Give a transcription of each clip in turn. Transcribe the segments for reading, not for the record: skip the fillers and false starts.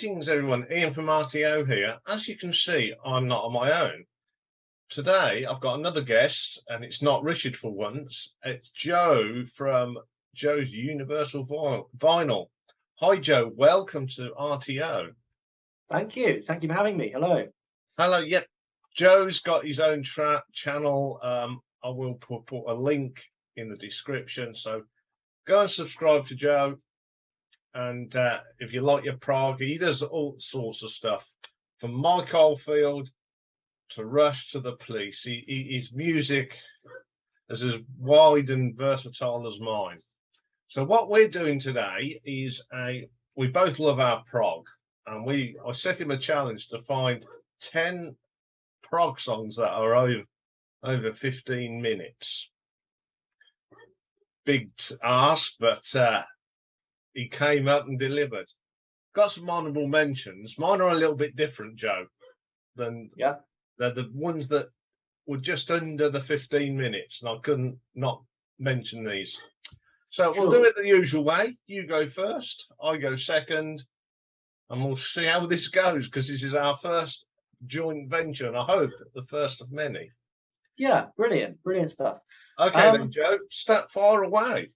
Greetings, everyone. Iain from RTO here. As you can see, I'm not on my own. Today, I've got another guest, and it's not Richard for once. It's Joe from Joe's Universal Vinyl. Hi, Joe. Welcome to RTO. Thank you. Thank you for having me. Hello. Hello. Yep. Joe's got his own channel. I will put a link in the description. So go and subscribe to Joe. And if you like your prog, he does all sorts of stuff, from Mike Oldfield to Rush to the Police. His music is as wide and versatile as mine. So what we're doing today is we both love our prog, and I set him a challenge to find 10 prog songs that are over 15 minutes. Big ask, but he came up and delivered. Got some honourable mentions. Mine are a little bit different, Joe, than they're the ones that were just under the 15 minutes, and I couldn't not mention these. So We'll do it the usual way. You go first, I go second, and we'll see how this goes, because this is our first joint venture, and I hope the first of many. Yeah, brilliant stuff. Okay, then, Joe, step far away.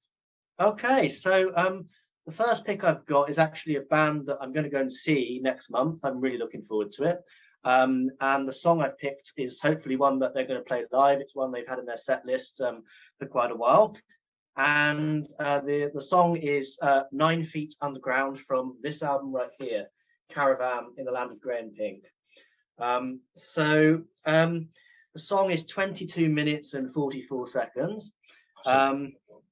Okay, so the first pick I've got is actually a band that I'm going to go and see next month. I'm really looking forward to it. And the song I picked is hopefully one that they're going to play live. It's one they've had in their set list for quite a while. And the song is 9 Feet Underground from this album right here, Caravan in the Land of Grey and Pink. The song is 22 minutes and 44 seconds.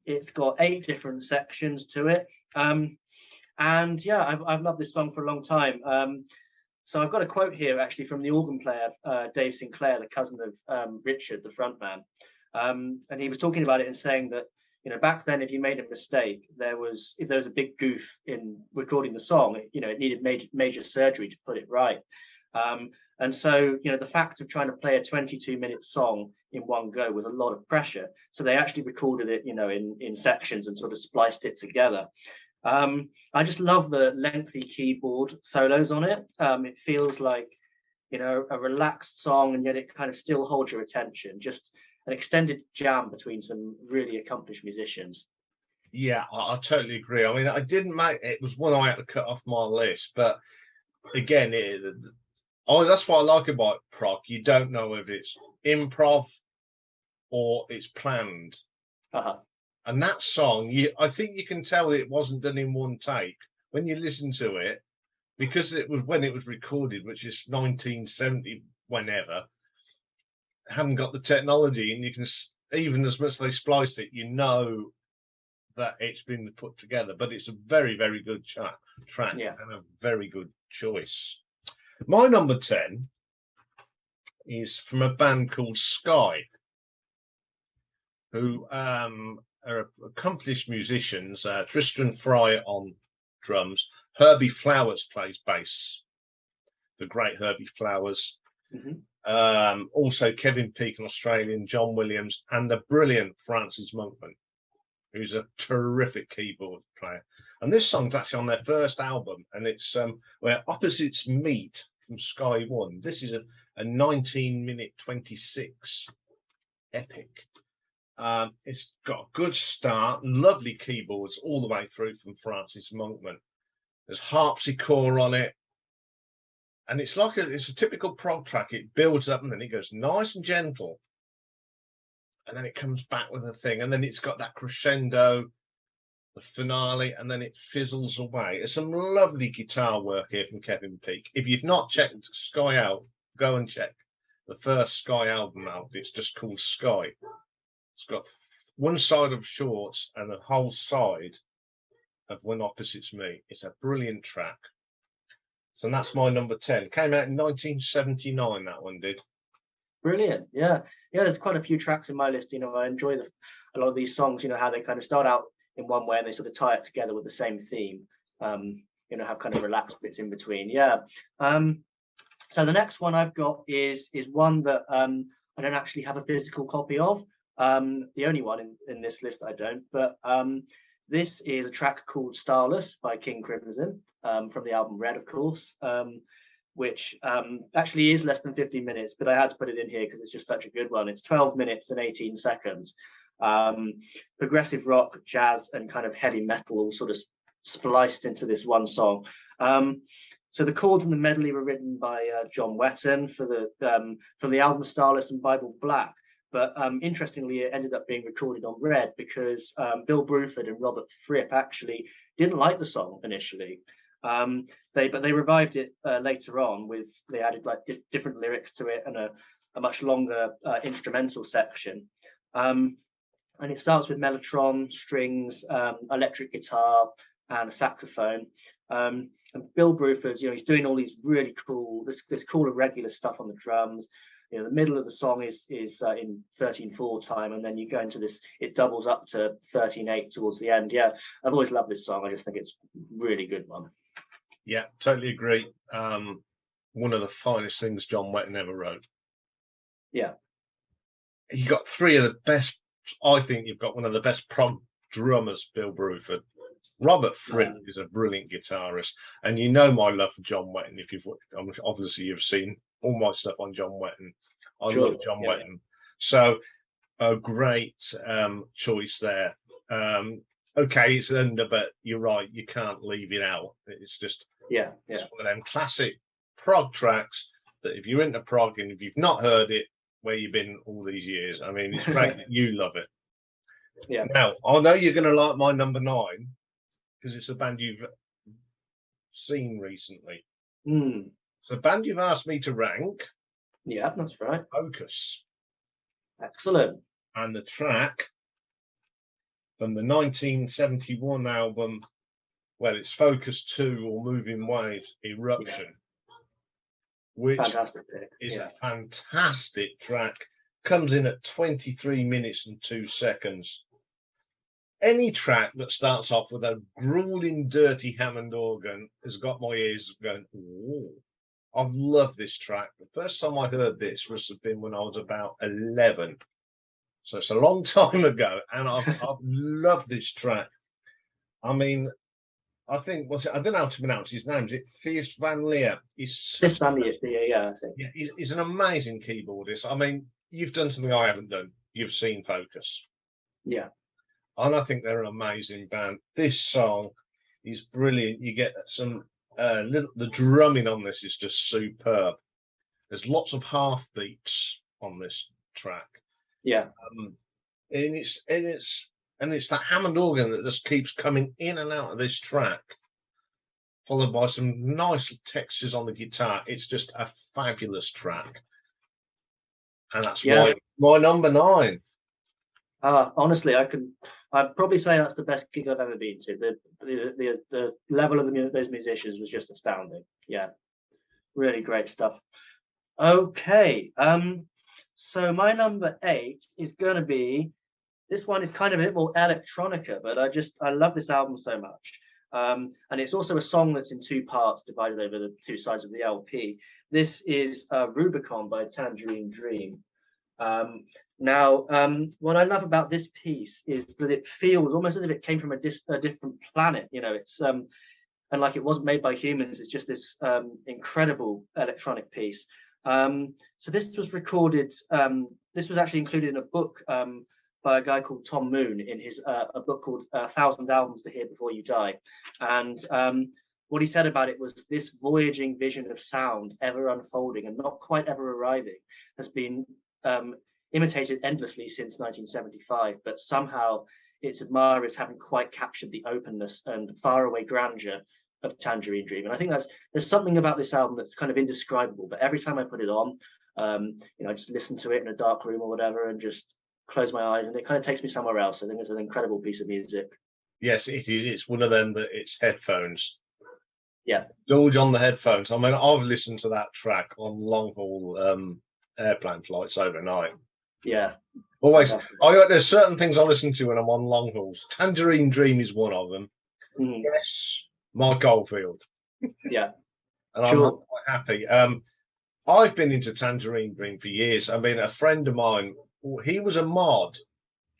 It's got 8 different sections to it. And yeah, I've loved this song for a long time. So I've got a quote here actually from the organ player, Dave Sinclair, the cousin of Richard, the frontman. And he was talking about it and saying that, you know, back then, if you made a mistake, if there was a big goof in recording the song, it needed major surgery to put it right. And so, the fact of trying to play a 22-minute song in one go was a lot of pressure. So they actually recorded it, in sections and sort of spliced it together. I just love the lengthy keyboard solos on it. It feels like, a relaxed song, and yet it kind of still holds your attention. Just an extended jam between some really accomplished musicians. Yeah, I totally agree. I mean, it was one I had to cut off my list, but again, that's what I like about prog. You don't know if it's improv or it's planned. And that song, I think you can tell it wasn't done in one take when you listen to it, because it was when it was recorded, which is 1970, whenever. Haven't got the technology, and you can, even as much as they spliced it, that it's been put together. But it's a very, very good track, and a very good choice. My number 10 is from a band called Sky, who are accomplished musicians. Tristan Fry on drums. Herbie Flowers plays bass. The great Herbie Flowers. Mm-hmm. Also Kevin Peake, an Australian, John Williams, and the brilliant Francis Monkman, who's a terrific keyboard player. And this song's actually on their first album, and it's Where Opposites Meet from Sky One. This is a 19-minute 26 epic. It's got a good start, lovely keyboards all the way through from Francis Monkman. There's harpsichord on it, and it's a typical prog track. It builds up and then it goes nice and gentle, and then it comes back with a thing, and then it's got that crescendo, the finale, and then it fizzles away. There's some lovely guitar work here from Kevin Peake. If you've not checked Sky out, go and check the first Sky album out. It's just called Sky. It's got one side of Shorts and the whole side of When Opposites Meet. It's a brilliant track. So that's my number 10. Came out in 1979, that one did. Brilliant. Yeah, there's quite a few tracks in my list. I enjoy a lot of these songs, how they kind of start out in one way and they sort of tie it together with the same theme. Have kind of relaxed bits in between. Yeah. So the next one I've got is one that I don't actually have a physical copy of. The only one in this list I don't, but This is a track called Starless by King Crimson, from the album Red, of course, which actually is less than 50 minutes, but I had to put it in here because it's just such a good one. It's 12 minutes and 18 seconds. Progressive rock, jazz, and kind of heavy metal all sort of spliced into this one song. So the chords and the medley were written by John Wetton for from the album Starless and Bible Black. But interestingly, it ended up being recorded on Red because Bill Bruford and Robert Fripp actually didn't like the song initially. But they revived it later on they added like different lyrics to it and a much longer instrumental section. And it starts with mellotron, strings, electric guitar, and a saxophone. And Bill Bruford, he's doing all these really cool, this cool irregular stuff on the drums. The middle of the song is in 13/4 time, and then you go into this, it doubles up to 13/8 towards the end. Yeah, I've always loved this song. I just think it's a really good one. Yeah, totally agree. One of the finest things John Wetton ever wrote. Yeah. You got three of the best, I think you've got one of the best prog drummers, Bill Bruford. Robert Fripp is a brilliant guitarist, and my love for John Wetton. Obviously you've seen all my stuff on John Wetton. I love John Wetton. So a great choice there. Okay, it's under, but you're right, you can't leave it out. It's just it's one of them classic prog tracks that if you're into prog and if you've not heard it, where you've been all these years, I mean, it's great that you love it. Yeah. Now, I know you're going to like my number 9 because it's a band you've seen recently. It's a band you've asked me to rank. Yeah, that's right. Focus. Excellent. And the track from the 1971 album, well, it's Focus 2 or Moving Waves, Eruption, which fantastic pick. Is a fantastic track. Comes in at 23 minutes and 2 seconds. Any track that starts off with a grueling, dirty Hammond organ has got my ears going, ooh. I've loved this track. The first time I heard this must have been when I was about 11. So it's a long time ago, and I've loved this track. I mean, I think, I don't know how to pronounce his name. Is it Thijs van Leer? Thijs van Leer, I think. Yeah, he's an amazing keyboardist. I mean, you've done something I haven't done. You've seen Focus. Yeah. And I think they're an amazing band. This song is brilliant. You get some, the drumming on this is just superb. There's lots of half beats on this track. Yeah. And it's that Hammond organ that just keeps coming in and out of this track, followed by some nice textures on the guitar. It's just a fabulous track. And that's my number 9. Honestly, I'd probably say that's the best gig I've ever been to. The level of those musicians was just astounding. Yeah, really great stuff. Okay, so my number 8 is gonna be, this one is kind of a bit more electronica, but I love this album so much. And it's also a song that's in 2 parts divided over the 2 sides of the LP. This is Rubicon by Tangerine Dream. Now, what I love about this piece is that it feels almost as if it came from a different planet. It's and like it wasn't made by humans. It's just this incredible electronic piece. So this was recorded. This was actually included in a book by a guy called Tom Moon in his a book called 1,000 Albums to Hear Before You Die. And what he said about it was this voyaging vision of sound, ever unfolding and not quite ever arriving, has been imitated endlessly since 1975, but somehow its admirers haven't quite captured the openness and faraway grandeur of Tangerine Dream. And I think there's something about this album that's kind of indescribable, but every time I put it on, I just listen to it in a dark room or whatever and just close my eyes, and it kind of takes me somewhere else. I think it's an incredible piece of music. Yes, it is. It's one of them that it's headphones. Yeah. Indulge on the headphones. I mean, I've listened to that track on long haul airplane flights overnight. Yeah. Always. There's certain things I listen to when I'm on long hauls. Tangerine Dream is one of them. Yes, Mike Oldfield. Yeah. And I'm quite happy. I've been into Tangerine Dream for years. I mean, a friend of mine, he was a mod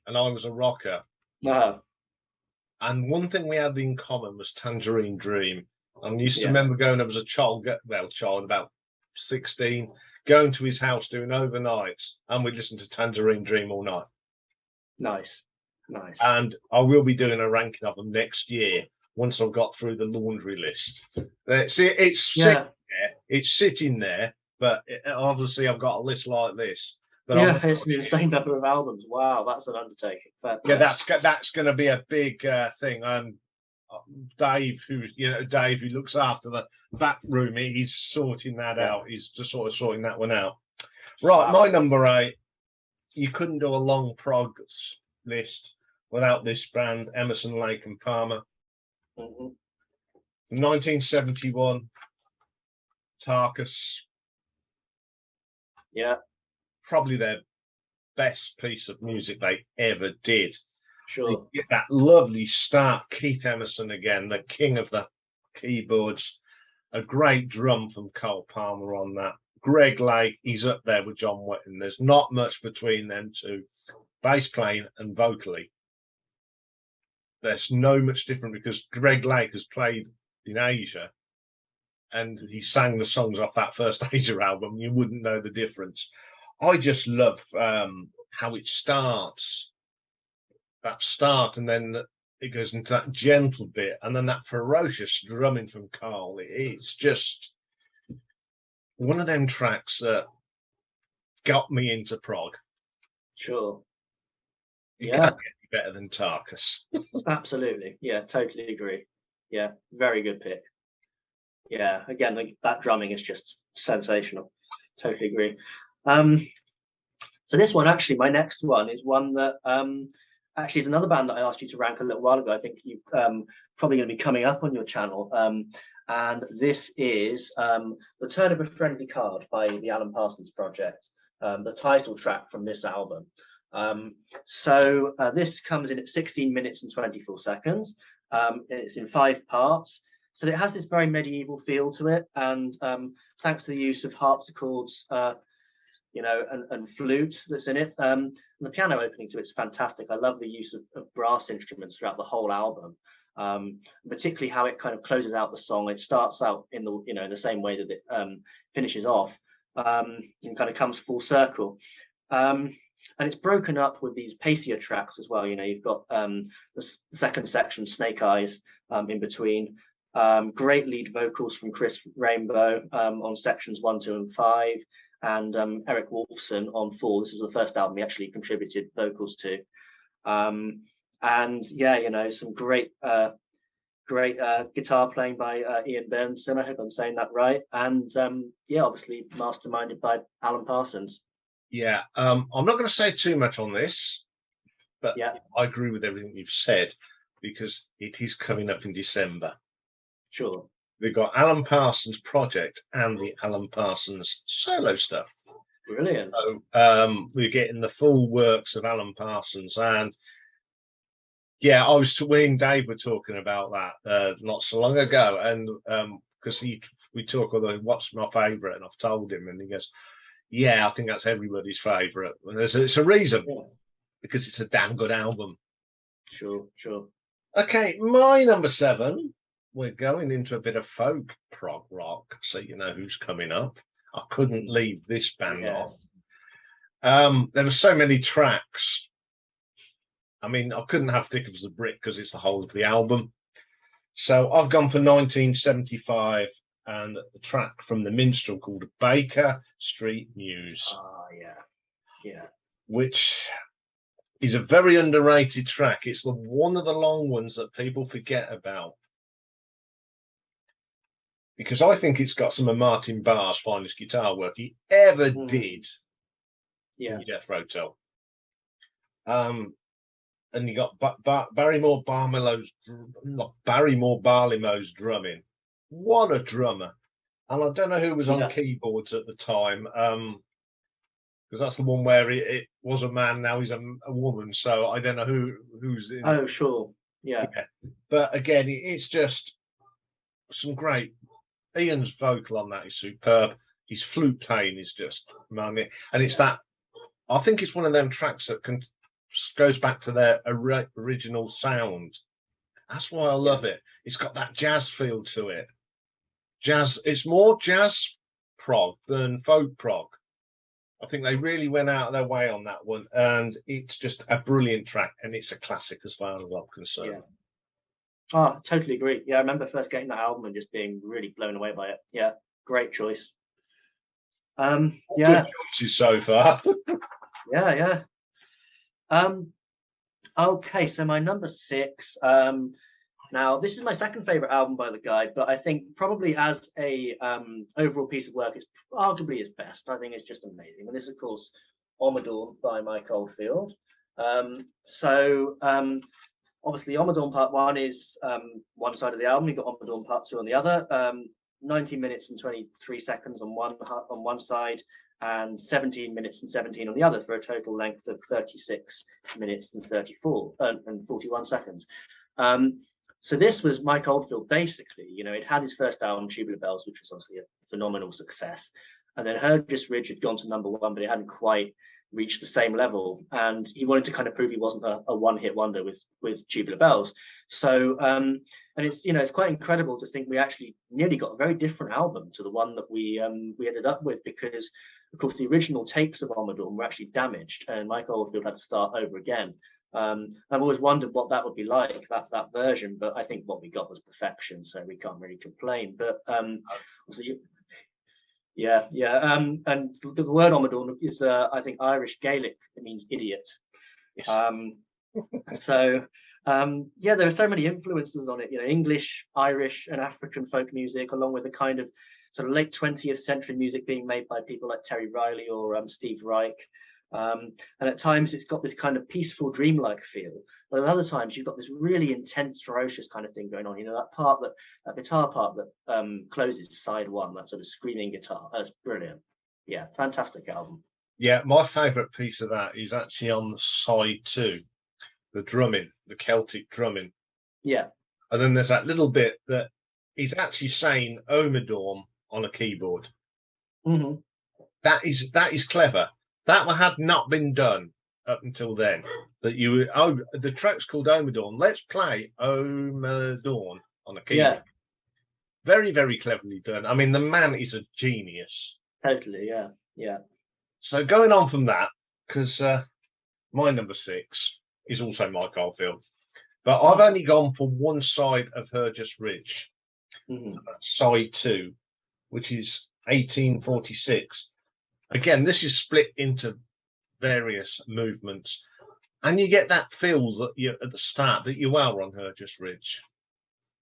and I was a rocker. And one thing we had in common was Tangerine Dream. I used to remember going up as a child, about 16, going to his house doing overnights, and we'd listen to Tangerine Dream all night. Nice. And I will be doing a ranking of them next year once I've got through the laundry list. It's sitting there, but obviously I've got a list like this. But it's the same number of albums. Wow, that's an undertaking. That's going to be a big thing. Dave, who looks after the back room, he's sorting that out. He's just sort of sorting that one out. Right, my number 8. You couldn't do a Long Prog list without this band, Emerson, Lake and Palmer. 1971, Tarkus. Yeah. Probably their best piece of music they ever did. Sure. You get that lovely start, Keith Emerson again, the king of the keyboards. A great drum from Cole Palmer on that. Greg Lake, he's up there with John Wetton. There's not much between them two, bass playing and vocally. There's no much different because Greg Lake has played in Asia and he sang the songs off that first Asia album. You wouldn't know the difference. I just love how it starts, that start, and then it goes into that gentle bit, and then that ferocious drumming from Carl. It's just one of them tracks that got me into prog. Sure. You can't get any better than Tarkus. Absolutely. Yeah, totally agree. Yeah, very good pick. Yeah, again, that drumming is just sensational. Totally agree. So this one, actually, my next one is one that actually is another band that I asked you to rank a little while ago. I think you've probably going to be coming up on your channel. And this is The Turn of a Friendly Card by the Alan Parsons Project, the title track from this album. So this comes in at 16 minutes and 24 seconds. It's in 5 parts. So it has this very medieval feel to it. And thanks to the use of harpsichords, and flute that's in it. And the piano opening to it's fantastic. I love the use of brass instruments throughout the whole album. Particularly how it kind of closes out the song. It starts out in the same way that it finishes off, and kind of comes full circle. And it's broken up with these pacier tracks as well. You've got the second section, Snake Eyes, in between. Great lead vocals from Chris Rainbow on sections 1, 2, and 5, and Eric Wolfson on 4. This was the first album he actually contributed vocals to. And some great guitar playing by Iain Bernson. I hope I'm saying that right. And obviously masterminded by Alan Parsons. Yeah, I'm not going to say too much on this, but I agree with everything you've said because it is coming up in December. Sure. We've got Alan Parsons Project and the Alan Parsons solo stuff. Brilliant. So we're getting the full works of Alan Parsons, and we and Dave were talking about that not so long ago, and because we talk about what's my favourite, and I've told him, and he goes, "Yeah, I think that's everybody's favourite." And it's a reason because it's a damn good album. Sure. Okay, my number 7. We're going into a bit of folk prog rock, so you know who's coming up. I couldn't leave this band off. There were so many tracks. I mean, I couldn't have Thick as a Brick because it's the whole of the album. So I've gone for 1975 and a track from the Minstrel called Baker Street News. Oh, yeah. Which is a very underrated track. It's one of the long ones that people forget about. Because I think it's got some of Martin Barr's finest guitar work he ever did. Yeah. In Jethro Tull. And you got Barrymore Barleymore's drumming. What a drummer! And I don't know who was on keyboards at the time, because that's the one where it was a man, now he's a woman. So I don't know who's in. Oh, sure, yeah. But again, it's just some great. Ian's vocal on that is superb. His flute playing is just money, and it's that. I think it's one of them tracks that goes back to their original sound, That's why I love it. It's got that jazz feel to it. Jazz. It's more jazz prog than folk prog. I think they really went out of their way on that one, and it's just a brilliant track, and it's a classic as far as I'm concerned. Yeah. Oh, totally agree. Yeah, I remember first getting that album and just being really blown away by it. Yeah, great choice. Yeah. Good choices so far. Yeah. Okay, so my number 6. Now this is my second favorite album by the guy, but I think probably as a overall piece of work, it's arguably his best. I think it's just amazing. And this is, of course, Amador by Mike Oldfield. Obviously, Amador Part 1 is one side of the album. You've got Amador Part 2 on the other. 19 minutes and 23 seconds on one side, and 17 minutes and 17 on the other, for a total length of 36 minutes and 41 seconds. So this was Mike Oldfield, basically. It had his first album, Tubular Bells, which was obviously a phenomenal success. And then Hergest Ridge had gone to number 1, but it hadn't quite reached the same level. And he wanted to kind of prove he wasn't a one-hit wonder with Tubular Bells. So, and it's quite incredible to think we actually nearly got a very different album to the one that we ended up with, because, of course, the original tapes of Amador were actually damaged, and Mike Oldfield had to start over again. I've always wondered what that would be like, that version, but I think what we got was perfection, so we can't really complain. But and the word Amador is I think Irish Gaelic. It means idiot. Yes. There are so many influences on it, English, Irish, and African folk music, along with the kind of sort of late 20th century music being made by people like Terry Riley or Steve Reich. And at times it's got this kind of peaceful, dreamlike feel, but at other times you've got this really intense, ferocious kind of thing going on. That guitar part that closes side 1, that sort of screaming guitar. That's brilliant. Yeah, fantastic album. Yeah, my favourite piece of that is actually on side 2, the drumming, the Celtic drumming. Yeah. And then there's that little bit that he's actually saying Omadorm on a keyboard. Mm-hmm. That is clever. That one had not been done up until then. The track's called Omadorn. Let's play Omadorn on a keyboard. Yeah. Very, very cleverly done. I mean, the man is a genius. Totally, yeah. So going on from that, because my number 6 is also Mike Oldfield, but I've only gone for one side of Hergest Ridge, side 2, which is 1846. Again, this is split into various movements, and you get that feel that you at the start that you are on Hergest Ridge.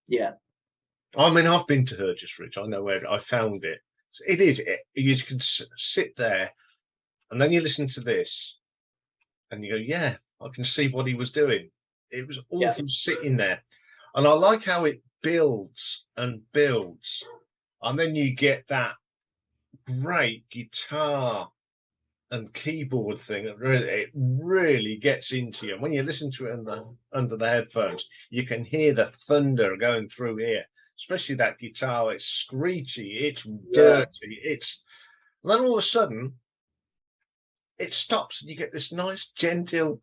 Yeah. I mean, I've been to Hergest Ridge. I know where I found it. It is. You can sit there, and then you listen to this, and you go, "Yeah, I can see what he was doing." It was awful sitting there, and I like how it builds and builds, and then you get that great guitar and keyboard thing. It really gets into you. And when you listen to it under the headphones, you can hear the thunder going through here, especially that guitar. It's screechy, it's dirty, and then all of a sudden it stops and you get this nice gentle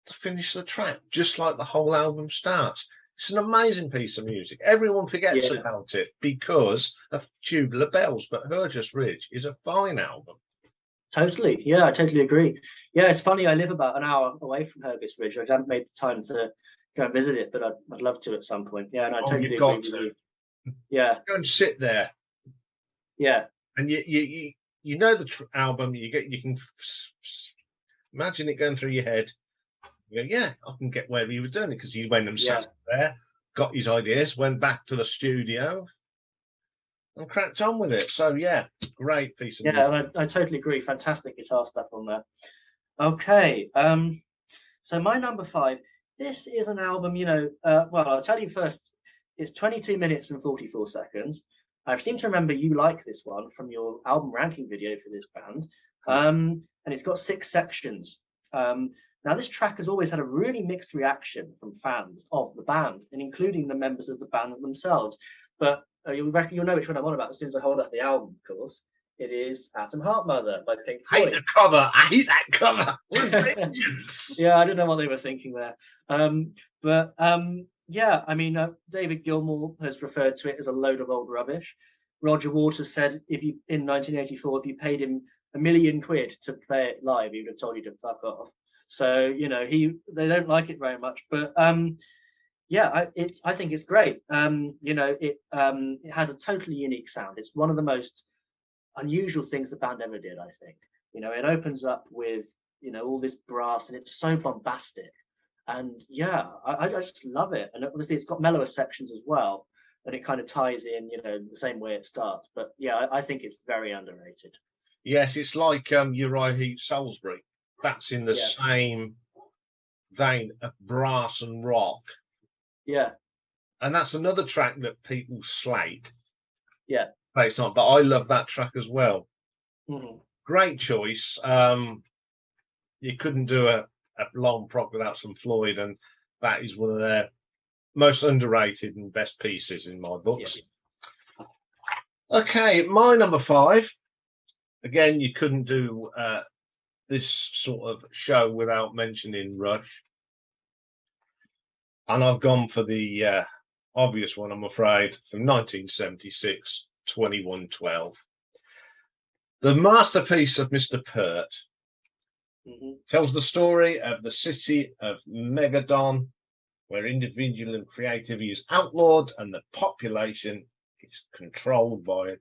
to finish the track, just like the whole album starts. It's an amazing piece of music. Everyone forgets about it because of Tubular Bells, but Hergest Ridge is a fine album. Totally. Yeah, I totally agree. Yeah, it's funny. I live about an hour away from Hergest Ridge. I haven't made the time to go and visit it, but I'd love to at some point. Yeah, and I totally agree with you. Yeah. Go and sit there. Yeah. And you know the album. You can imagine it going through your head. You go, yeah, I can get where he was doing it, because he went and sat there, got his ideas, went back to the studio, and cracked on with it. So yeah, great piece of music. Yeah, I totally agree. Fantastic guitar stuff on there. Okay, so my number 5. This is an album. I'll tell you first. It's 22 minutes and 44 seconds. I seem to remember you like this one from your album ranking video for this band, and it's got 6 sections. Now, this track has always had a really mixed reaction from fans of the band, and including the members of the band themselves. But you'll know which one I'm on about as soon as I hold up the album, of course. It is Atom Heart Mother by Pink Floyd. I hate that cover. Yeah, I don't know what they were thinking there. Yeah, I mean, David Gilmour has referred to it as a load of old rubbish. Roger Waters said if you in 1984, if you paid him £1 million to play it live, he would have told you to fuck off. So they don't like it very much, but yeah, I think it's great. It has a totally unique sound. It's one of the most unusual things the band ever did. I think it opens up with all this brass, and it's so bombastic. And yeah, I just love it. And obviously, it's got mellower sections as well, and it kind of ties in, the same way it starts. But yeah, I think it's very underrated. Yes, it's like Uriah Heep Salisbury. That's in the same vein of brass and rock. Yeah. And that's another track that people slate. Yeah. But it's not, but I love that track as well. Mm-hmm. Great choice. You couldn't do a long prog without some Floyd, and that is one of their most underrated and best pieces in my books. Yeah. Okay, my number 5. Again, you couldn't do this sort of show without mentioning Rush. And I've gone for the obvious one, I'm afraid, from 1976, 2112. The masterpiece of Mr. Pert tells the story of the city of Megadon, where individual and creativity is outlawed and the population is controlled by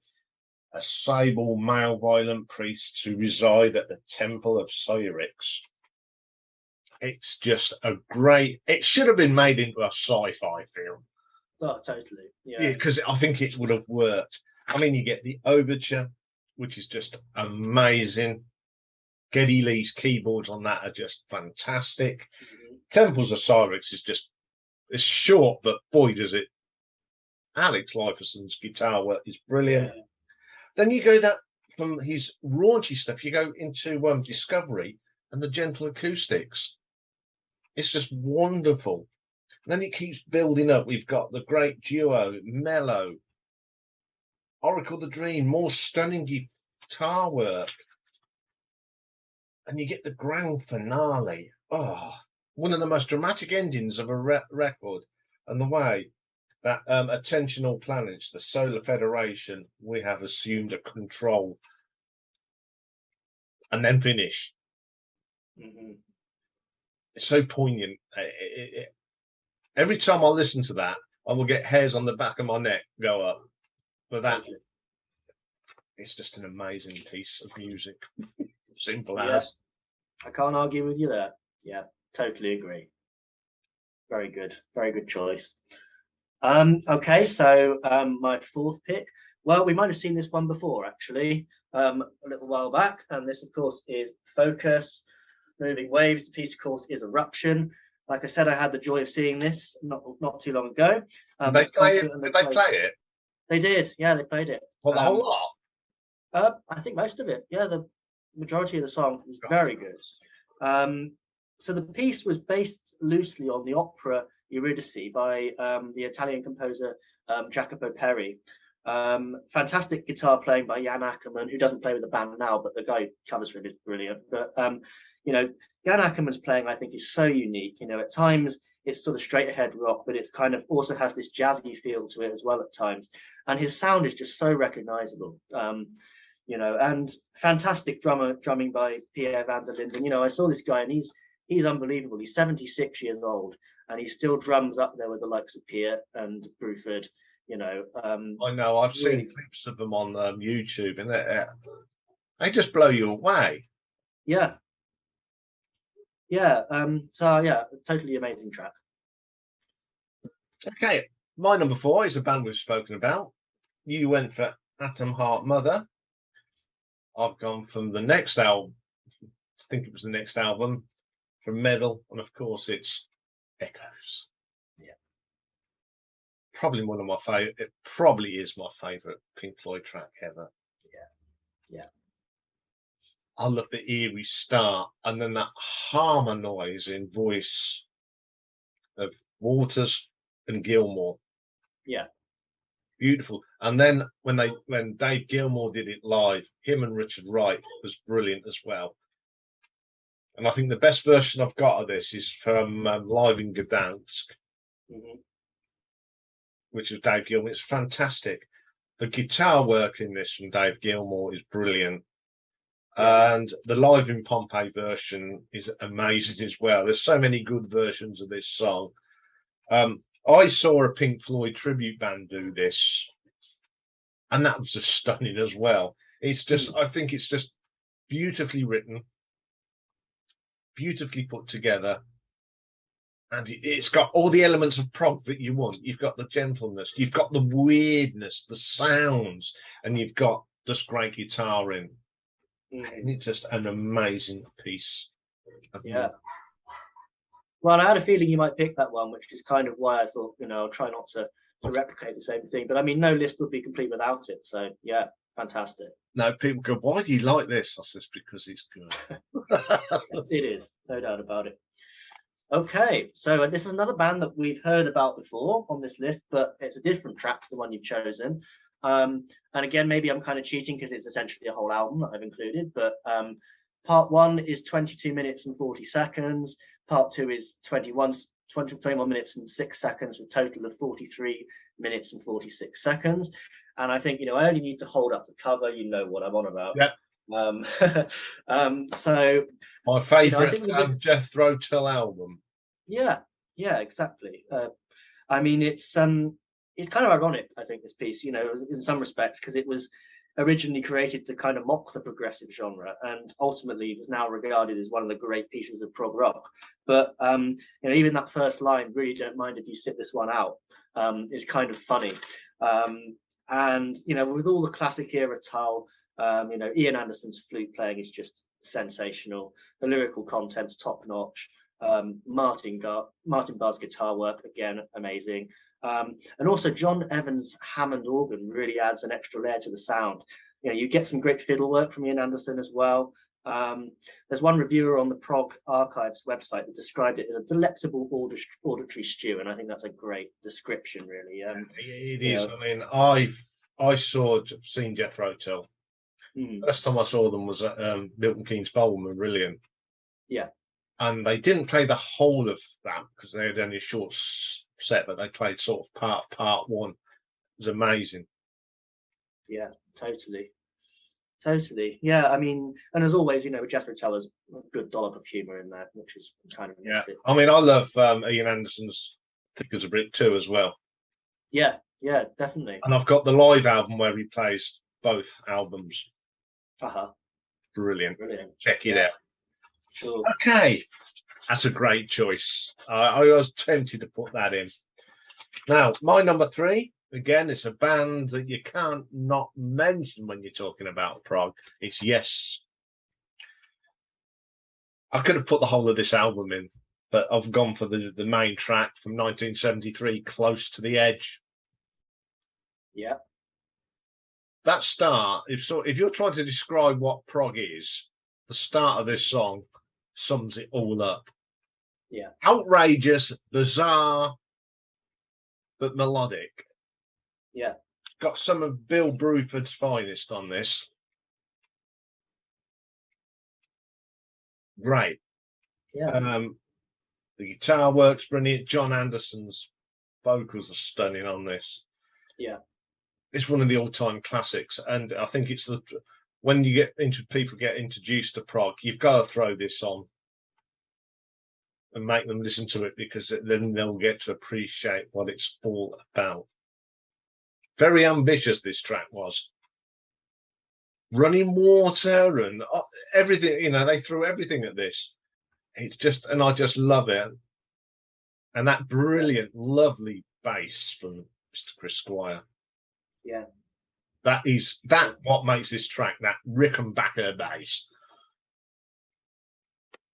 a sable male violent priest who reside at the Temple of Syrinx. It's just it should have been made into a sci-fi film. Oh, totally. Yeah, because I think it would have worked. I mean, you get the overture, which is just amazing. Geddy Lee's keyboards on that are just fantastic. Temples of Syrinx is just, it's short, but boy, does it. Alex Lifeson's guitar work is brilliant. Yeah. Then you go from his raunchy stuff, you go into Discovery and the gentle acoustics. It's just wonderful. And then it keeps building up. We've got the great duo, Mellow, Oracle the Dream, more stunning guitar work. And you get the grand finale. Oh, one of the most dramatic endings of a record. And the way that attention all planets, the Solar Federation, we have assumed a control. And then finish. Mm-hmm. It's so poignant. Every time I listen to that, I will get hairs on the back of my neck go up. But that, it's just an amazing piece of music. Simple as. I can't argue with you there. Yeah, totally agree. Very good choice. Okay, so my 4th pick. Well, we might have seen this one before, actually, a little while back. And this, of course, is Focus, Moving Waves. The piece, of course, is Eruption. Like I said, I had the joy of seeing this not too long ago. Did they play it? They did. Yeah, they played it. Well, the whole lot? I think most of it. Yeah, the majority of the song was very good. So the piece was based loosely on the opera Eurydice by the Italian composer Jacopo Peri. Fantastic guitar playing by Jan Ackerman, who doesn't play with the band now, but the guy who covers for him is brilliant. But Jan Ackerman's playing, I think, is so unique. At times it's sort of straight ahead rock, but it's kind of also has this jazzy feel to it as well at times. And his sound is just so recognizable. And fantastic drumming by Pierre van der Linden. I saw this guy and he's unbelievable. He's 76 years old and he still drums up there with the likes of Pierre and Bruford. I know. I've seen clips of them on YouTube, and they just blow you away. Yeah. Yeah. So yeah, totally amazing track. Okay, my number 4 is a band we've spoken about. You went for Atom Heart Mother. I've gone from the next album. I think it was the next album from Meddle, and of course it's Echoes. Yeah, probably one of my favorite. It probably is my favorite Pink Floyd track ever. Yeah. I love the eerie start, and then that harmonizing voice of Waters and Gilmour. Yeah. Beautiful. And then when Dave Gilmour did it live, him and Richard Wright was brilliant as well. And I think the best version I've got of this is from live in Gdansk. Mm-hmm. which is Dave Gilmour. It's fantastic. The guitar work in this from Dave Gilmour is brilliant. And the live in Pompeii version is amazing as well. There's so many good versions of this song. I saw a Pink Floyd tribute band do this, and that was just stunning as well. It's just, I think it's just beautifully written, beautifully put together, and it's got all the elements of prog that you want. You've got the gentleness, you've got the weirdness, the sounds, and you've got just great guitar in. And it's just an amazing piece. Yeah. Well, I had a feeling you might pick that one, which is kind of why I thought, I'll try not to replicate the same thing. But I mean, no list would be complete without it. So yeah, fantastic. No, people go, why do you like this? I says, because it's good. It is, no doubt about it. Okay, so this is another band that we've heard about before on this list, but it's a different track to the one you've chosen. And again, maybe I'm kind of cheating because it's essentially a whole album that I've included, but part 1 is 22 minutes and 40 seconds. Part 2 is 21 minutes and 6 seconds, with a total of 43 minutes and 46 seconds. And I think, I only need to hold up the cover. You know what I'm on about. Yep. So my favorite Jethro Tull album. Yeah, exactly. I mean, it's kind of ironic, I think, this piece, in some respects, because it was originally created to kind of mock the progressive genre, and ultimately is now regarded as one of the great pieces of prog rock. But even that first line, "Really don't mind if you sit this one out," is kind of funny. And with all the classic era Tull, Ian Anderson's flute playing is just sensational. The lyrical content's top notch. Martin Barr's guitar work, again, amazing. And also John Evans' Hammond organ really adds an extra layer to the sound. You get some great fiddle work from Ian Anderson as well. There's one reviewer on the Prog Archives website that described it as a delectable auditory stew, and I think that's a great description, really. It is. I mean, I've seen Jethro Tull. First time I saw them was at Milton Keynes Ballroom in Rillian. Yeah. And they didn't play the whole of that because they had only a short set, but they played sort of part 1. It was amazing. Yeah, totally. Yeah, I mean, and as always, Jethro Tull has a good dollop of humour in there, which is kind of I mean, I love Ian Anderson's Thick as a Brick too as well. Yeah, definitely. And I've got the live album where he plays both albums. Brilliant. Check it out. Sure. Okay, that's a great choice. I was tempted to put that in. Now, my number 3, again, it's a band that you can't not mention when you're talking about prog. It's Yes. I could have put the whole of this album in, but I've gone for the main track from 1973, Close to the Edge. Yeah. That start, if you're trying to describe what prog is, the start of this song sums it all up. Yeah. Outrageous, bizarre, but melodic. Yeah. Got some of Bill Bruford's finest on this. Great. Yeah. The guitar works brilliant. John Anderson's vocals are stunning on this. Yeah. It's one of the all-time classics, and I think it's when people get introduced to prog, you've got to throw this on and make them listen to it, because then they'll get to appreciate what it's all about. Very ambitious this track was. Running Water and everything, they threw everything at this. It's just, and I just love it. And that brilliant, lovely bass from Mr. Chris Squire. Yeah. That what makes this track, that Rickenbacker bass.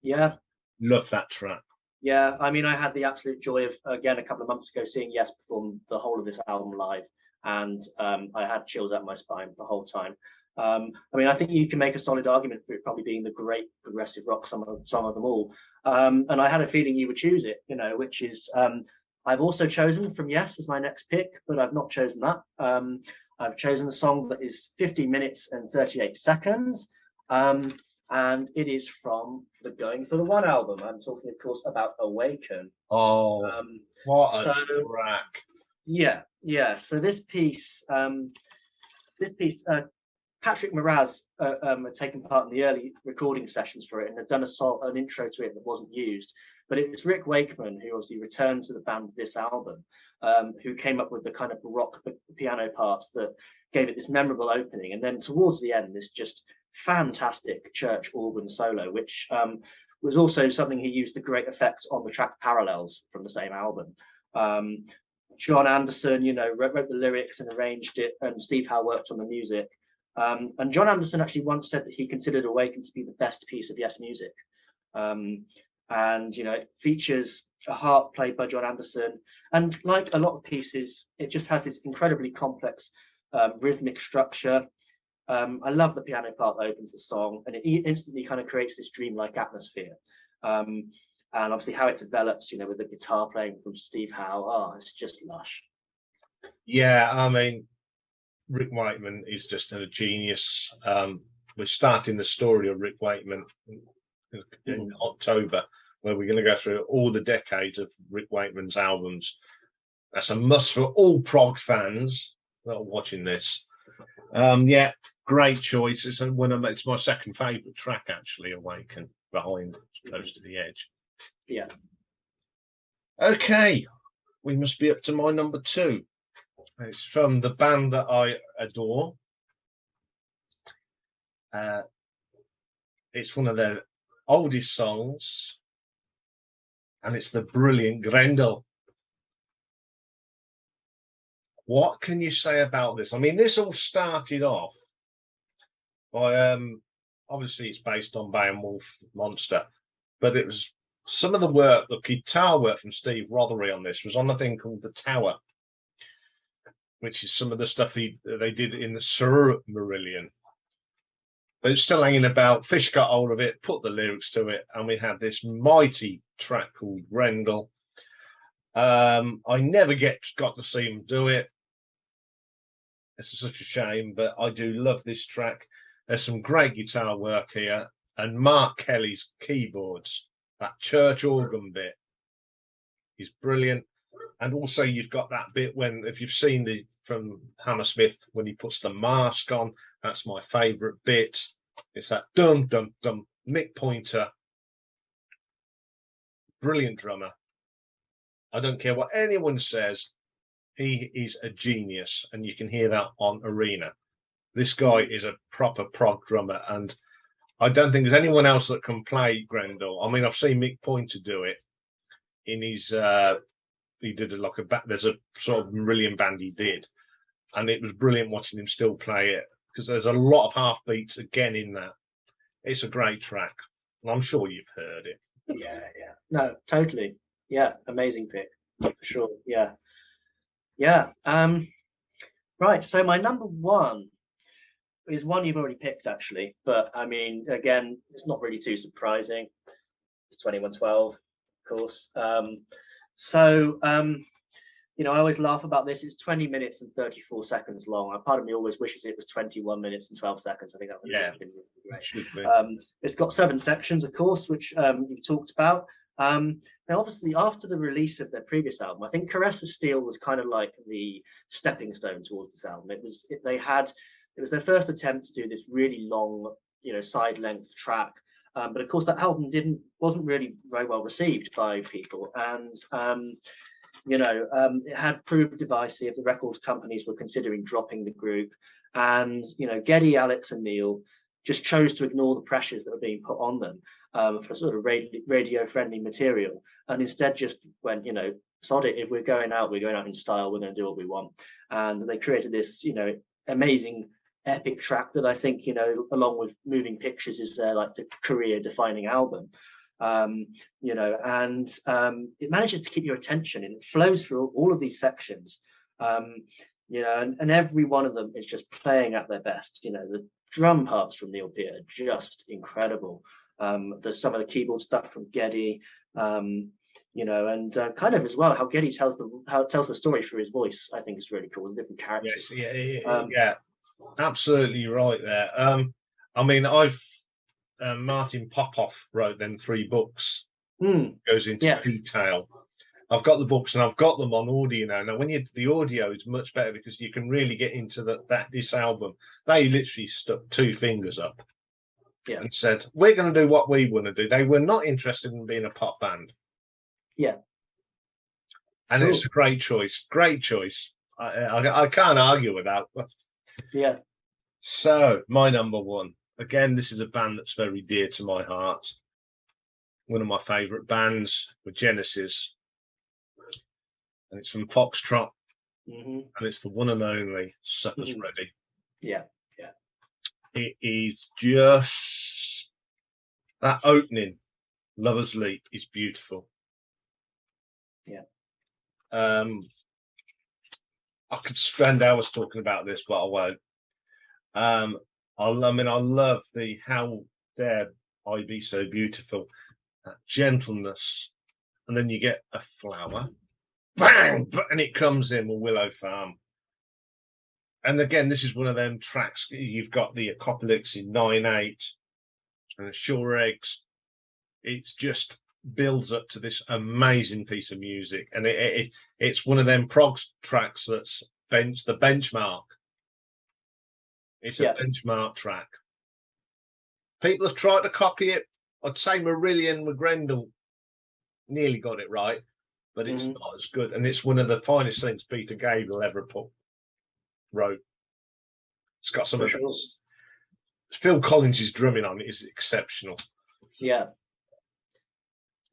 Yeah. Love that track. Yeah, I mean, I had the absolute joy of, again, a couple of months ago, seeing Yes perform the whole of this album live, and I had chills up my spine the whole time. I mean, I think you can make a solid argument for it probably being the great progressive rock song of them all. And I had a feeling you would choose it, which is, I've also chosen from Yes as my next pick, but I've not chosen that. I've chosen a song that is 50 minutes and 38 seconds. And it is from the Going for the One album. I'm talking, of course, about Awaken. Oh, what a track. Yeah. So this piece, Patrick Moraz had taken part in the early recording sessions for it and had done an intro to it that wasn't used. But it was Rick Wakeman, who obviously returned to the band with this album, who came up with the kind of rock piano parts that gave it this memorable opening. And then towards the end, this just fantastic church organ solo, which was also something he used to great effect on the track Parallels from the same album. John Anderson, wrote the lyrics and arranged it, and Steve Howe worked on the music. And John Anderson actually once said that he considered Awaken to be the best piece of Yes music. And it features a harp played by John Anderson, and like a lot of pieces, it just has this incredibly complex rhythmic structure. I love the piano part that opens the song, and it instantly kind of creates this dreamlike atmosphere. And obviously how it develops, with the guitar playing from Steve Howe, it's just lush. Yeah, I mean, Rick Wakeman is just a genius. We're starting the story of Rick Wakeman in October, where we're going to go through all the decades of Rick Wakeman's albums. That's a must for all prog fans that are watching this. Yeah, great choice. It's my second favourite track, actually, Awaken, behind Close to the Edge. Yeah. Okay, we must be up to my number 2. It's from the band that I adore. It's one of their oldest songs, and it's the brilliant Grendel. What can you say about this? I mean, this all started off by obviously it's based on Beowulf Monster, but it was some of the guitar work from Steve Rothery on this was on a thing called The Tower, which is some of the stuff they did in the Silmarillion. But it's still hanging about. Fish got hold of it, put the lyrics to it, and we had this mighty track called Grendel. I never got to see him do it. It's such a shame, but I do love this track. There's some great guitar work here, and Mark Kelly's keyboards, that church organ bit, is brilliant. And also you've got that bit if you've seen from Hammersmith, when he puts the mask on, that's my favourite bit. It's that dum dum dum. Mick Pointer, brilliant drummer. I don't care what anyone says, he is a genius, and you can hear that on Arena. This guy is a proper prog drummer, and I don't think there's anyone else that can play Grendel. I mean, I've seen Mick Pointer do it in his he did there's a sort of Marillion band he did, and it was brilliant watching him still play it, because there's a lot of half beats again in that. It's a great track, and I'm sure you've heard it. Yeah. No, totally. Yeah, amazing pick for sure. Yeah. Right. So my number 1 is one you've already picked, actually, but I mean, again, it's not really too surprising. It's 2112, of course. I always laugh about this. It's 20 minutes and 34 seconds long. Part of me always wishes it was 21 minutes and 12 seconds. I think that would have been really great. It's got 7 sections, of course, which you've talked about. Now, obviously, after the release of their previous album, I think Caress of Steel was kind of like the stepping stone towards this album. It was their first attempt to do this really long, side length track. But of course, that album wasn't really very well received by people, and it had proved divisive. The record companies were considering dropping the group, and Geddy, Alex, and Neil just chose to ignore the pressures that were being put on them for sort of radio-friendly material, and instead just went, sod it. If we're going out in style. We're going to do what we want, and they created this, amazing epic track that I think, along with Moving Pictures, is their like the career-defining album. And it manages to keep your attention, and it flows through all of these sections. And every one of them is just playing at their best. The drum parts from Neil Peart are just incredible. There's some of the keyboard stuff from Geddy, and kind of as well how Geddy tells the story through his voice. I think is really cool. The different characters. Yes, yeah, absolutely right there. I mean, Martin Popoff wrote them 3 books. Goes into detail, I've got the books and I've got them on audio now. Now, when the audio is much better because you can really get into this album. They literally stuck 2 fingers up and said, "We're going to do what we want to do." They were not interested in being a pop band. Yeah, and it's a great choice. Great choice. I can't argue with that. Yeah. So my number 1. Again, this is a band that's very dear to my heart. One of my favourite bands with Genesis. And it's from Foxtrot. And it's the one and only Supper's Ready. Yeah. It is just that opening, Lover's Leap, is beautiful. Yeah. I could spend hours talking about this, but I won't. I love the How Dare I Be So Beautiful, that gentleness, and then you get a flower, bang, and it comes in with Willow Farm. And again, this is one of them tracks. You've got the Apocalypse in 9/8 and Sure Eggs. It's just builds up to this amazing piece of music, and it's one of them prog tracks that's the benchmark. It's a benchmark track. People have tried to copy it. I'd say Marillion McGrendel nearly got it right, but it's not as good. And it's one of the finest things Peter Gabriel ever wrote. It's got some of those. Phil Collins' drumming on it is exceptional. Yeah.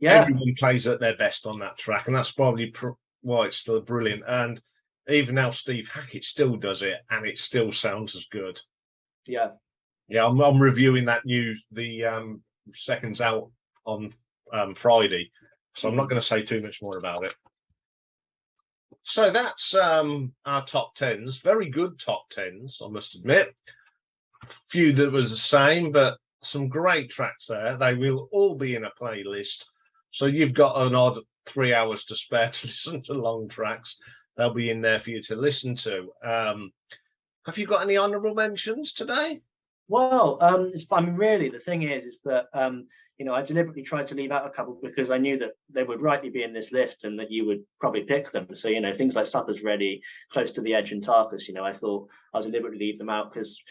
Everyone plays at their best on that track, and that's probably why it's still brilliant. And even now, Steve Hackett still does it, and it still sounds as good. Yeah. I'm reviewing the seconds out on Friday, so I'm not going to say too much more about it. So that's our top 10s. Very good top 10s, I must admit. A few that was the same, but some great tracks there. They will all be in a playlist. So you've got an odd 3 hours to spare to listen to long tracks. They'll be in there for you to listen to. Have you got any honourable mentions today? Well, really, the thing is that I deliberately tried to leave out a couple because I knew that they would rightly be in this list and that you would probably pick them. So, things like Supper's Ready, Close to the Edge, and Tarkus, I thought I'll deliberately leave them out because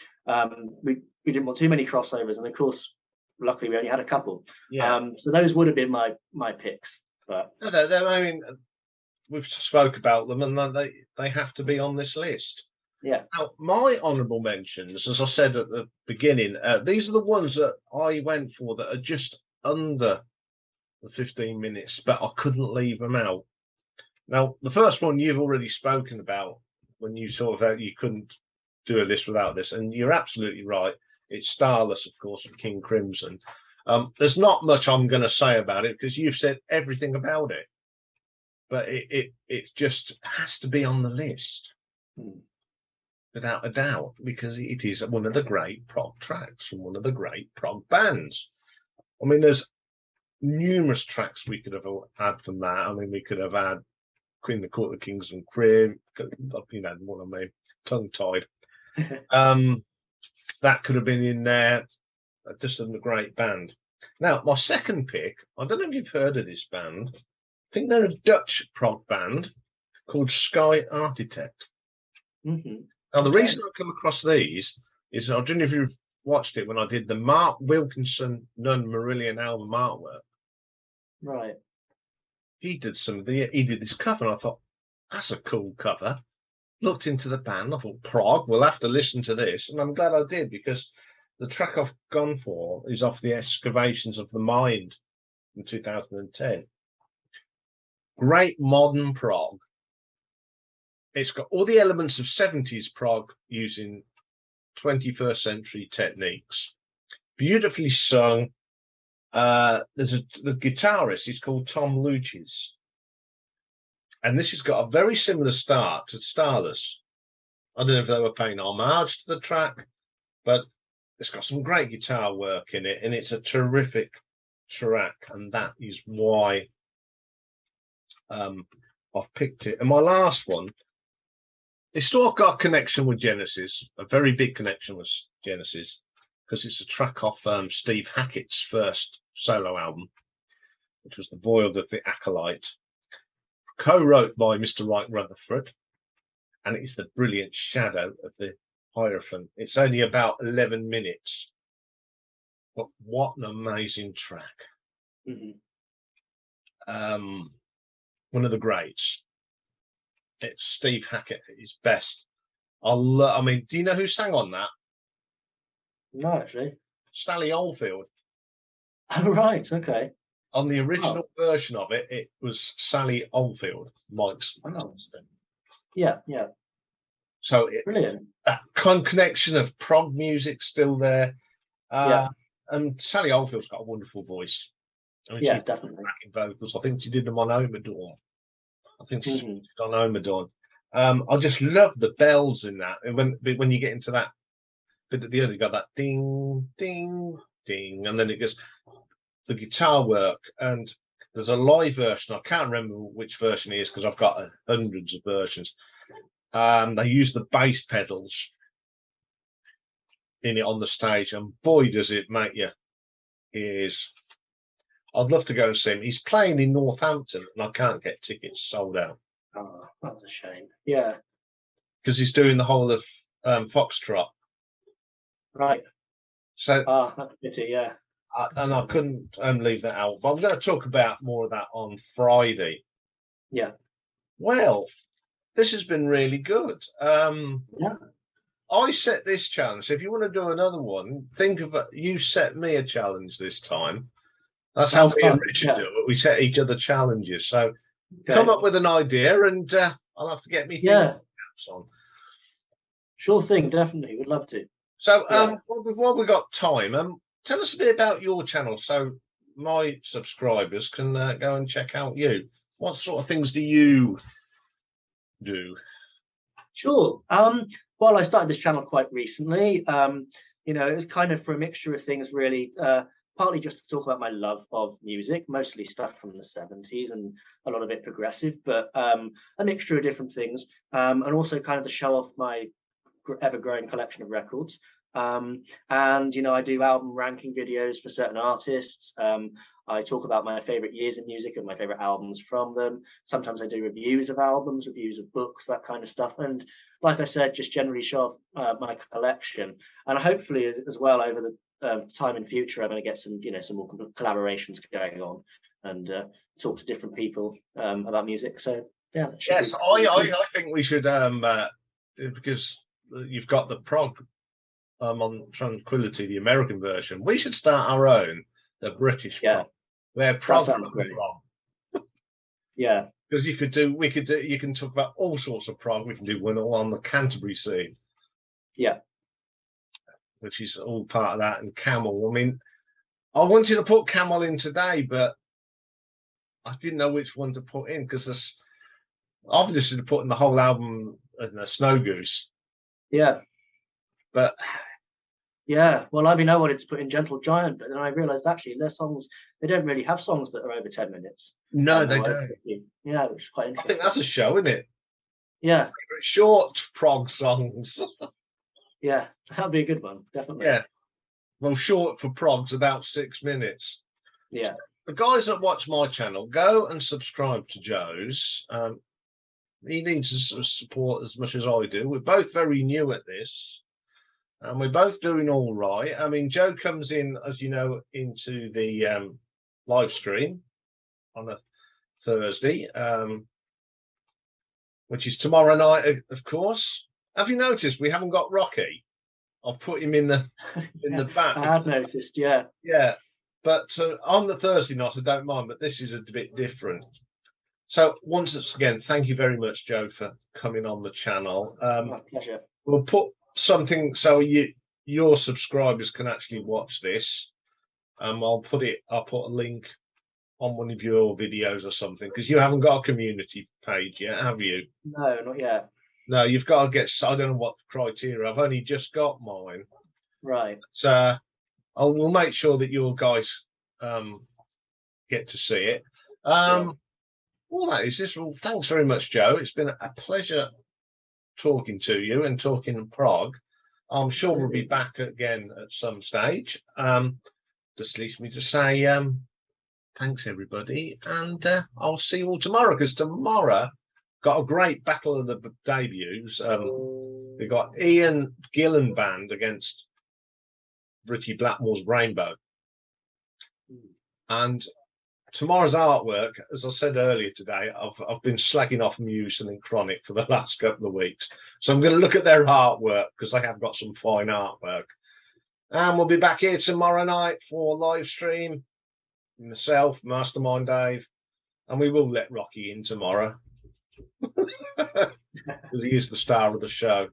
we didn't want too many crossovers. And of course, luckily, we only had a couple. Yeah. So those would have been my picks. But we've spoke about them, and they have to be on this list. Yeah. Now, my honourable mentions, as I said at the beginning, these are the ones that I went for that are just under the 15 minutes, but I couldn't leave them out. Now, the first one you've already spoken about when you sort of you couldn't do a list without this, and you're absolutely right. It's Starless, of course, from King Crimson. There's not much I'm going to say about it because you've said everything about it, but it just has to be on the list. Without a doubt, because it is one of the great prog tracks from one of the great prog bands. I mean, there's numerous tracks we could have had from that. I mean, we could have had Queen the Court of Kings and Cream, what I mean, tongue-tied. That could have been in there, just in a great band. Now, my second pick, I don't know if you've heard of this band. I think they're a Dutch prog band called Sky Architect. Now, the reason I come across these is I don't know if you've watched it when I did the Mark Wilkinson Nunn Marillion album artwork. Right. He did this cover, and I thought, that's a cool cover. Looked into the band, I thought, prog, we'll have to listen to this. And I'm glad I did, because the track I've gone for is off the Excavations of the Mind in 2010. Great modern prog. It's got all the elements of 70s prog using 21st century techniques. Beautifully sung. The guitarist is called Tom Luches. And this has got a very similar start to Starless. I don't know if they were paying homage to the track, but it's got some great guitar work in it, and it's a terrific track, and that is why I've picked it. And my last one, it's still got a connection with Genesis, a very big connection with Genesis, because it's a track off Steve Hackett's first solo album, which was The Void of the Acolyte. co-wrote by Mr. Wright Rutherford, and it's the brilliant Shadow of the Hierophant. It's only about 11 minutes, but what an amazing track. One of the greats. It's Steve Hackett at his best. I mean, do you know who sang on that? No, actually. Sally Oldfield. Oh, right. Okay. On the original version of it, it was Sally Oldfield, Mike's. Oh. Yeah. So brilliant. That connection of prog music still there. And Sally Oldfield's got a wonderful voice. I mean, she's definitely. Vocals. I think she did them on Amador. I think she's on Amador. I just love the bells in that. And when you get into that bit at the end, you got that ding, ding, ding, and then it goes the guitar work. And there's a live version. I can't remember which version it is because I've got hundreds of versions. They use the bass pedals in it on the stage, and boy, does it make you ears. I'd love to go and see him. He's playing in Northampton, and I can't get tickets sold out. Oh, that's a shame. Yeah, because he's doing the whole of Foxtrot. Right. So, that's a pity. Yeah. And I couldn't leave that out. But I'm going to talk about more of that on Friday. Yeah. Well, this has been really good. I set this challenge. If you want to do another one, think of it. You set me a challenge this time. That's how me and Richard do it. We set each other challenges. So come up with an idea, and I'll have to get me caps on. Sure thing, definitely. We'd love to. So while we've got time, tell us a bit about your channel so my subscribers can go and check out you. What sort of things do you do? Sure. Well, I started this channel quite recently. It was kind of for a mixture of things, really. Partly just to talk about my love of music, mostly stuff from the 70s and a lot of it progressive, but a mixture of different things. And also kind of to show off my ever-growing collection of records. And, I do album ranking videos for certain artists. I talk about my favorite years in music and my favorite albums from them. Sometimes I do reviews of albums, reviews of books, that kind of stuff. And like I said, just generally show off my collection. And hopefully as well over the time in future, I'm going to get some more collaborations going on and talk to different people about music. So yeah. Yes, I think we should because you've got the prog on Tranquility, the American version. We should start our own, the British prog, where prog comes from. Yeah, because you can talk about all sorts of prog. We can do one on the Canterbury scene. Yeah. Which is all part of that, and Camel. I mean, I wanted to put Camel in today, but I didn't know which one to put in because obviously to put in the whole album in a Snow Goose. Yeah. But yeah, well, I wanted to put in Gentle Giant, but then I realised actually their songs, they don't really have songs that are over 10 minutes. No, they don't. Yeah, which is quite interesting. I think that's a show, isn't it? Yeah. Short prog songs. Yeah, that'd be a good one, definitely. Yeah. Well, short for prog's about 6 minutes. Yeah. So the guys that watch my channel, go and subscribe to Joe's. He needs support as much as I do. We're both very new at this. And we're both doing all right. I mean, Joe comes in, as you know, into the live stream on a Thursday, which is tomorrow night, of course. Have you noticed we haven't got Rocky? I've put him in the back. I have noticed, yeah. Yeah, but on the Thursday night, I don't mind, but this is a bit different. So once again, thank you very much, Joe, for coming on the channel. My pleasure. We'll put something so your subscribers can actually watch this. I'll put a link on one of your videos or something, because you haven't got a community page yet, have you? No, not yet. No, you've got to get. I don't know what the criteria. I've only just got mine. Right. So we'll make sure that your guys get to see it. All that is this. Well, thanks very much, Joe. It's been a pleasure talking to you and talking prog. I'm sure we'll be back again at some stage. Just leaves me to say thanks everybody, and I'll see you all tomorrow, because tomorrow got a great battle of the debuts. We got Iain Gillan band against Richie Blackmore's Rainbow, and tomorrow's artwork, as I said earlier today, I've been slagging off Muse and Chronic for the last couple of weeks, so I'm going to look at their artwork because they have got some fine artwork. And we'll be back here tomorrow night for a live stream. Myself, Mastermind Dave, and we will let Rocky in tomorrow because he is the star of the show.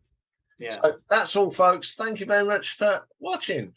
Yeah. So that's all, folks. Thank you very much for watching.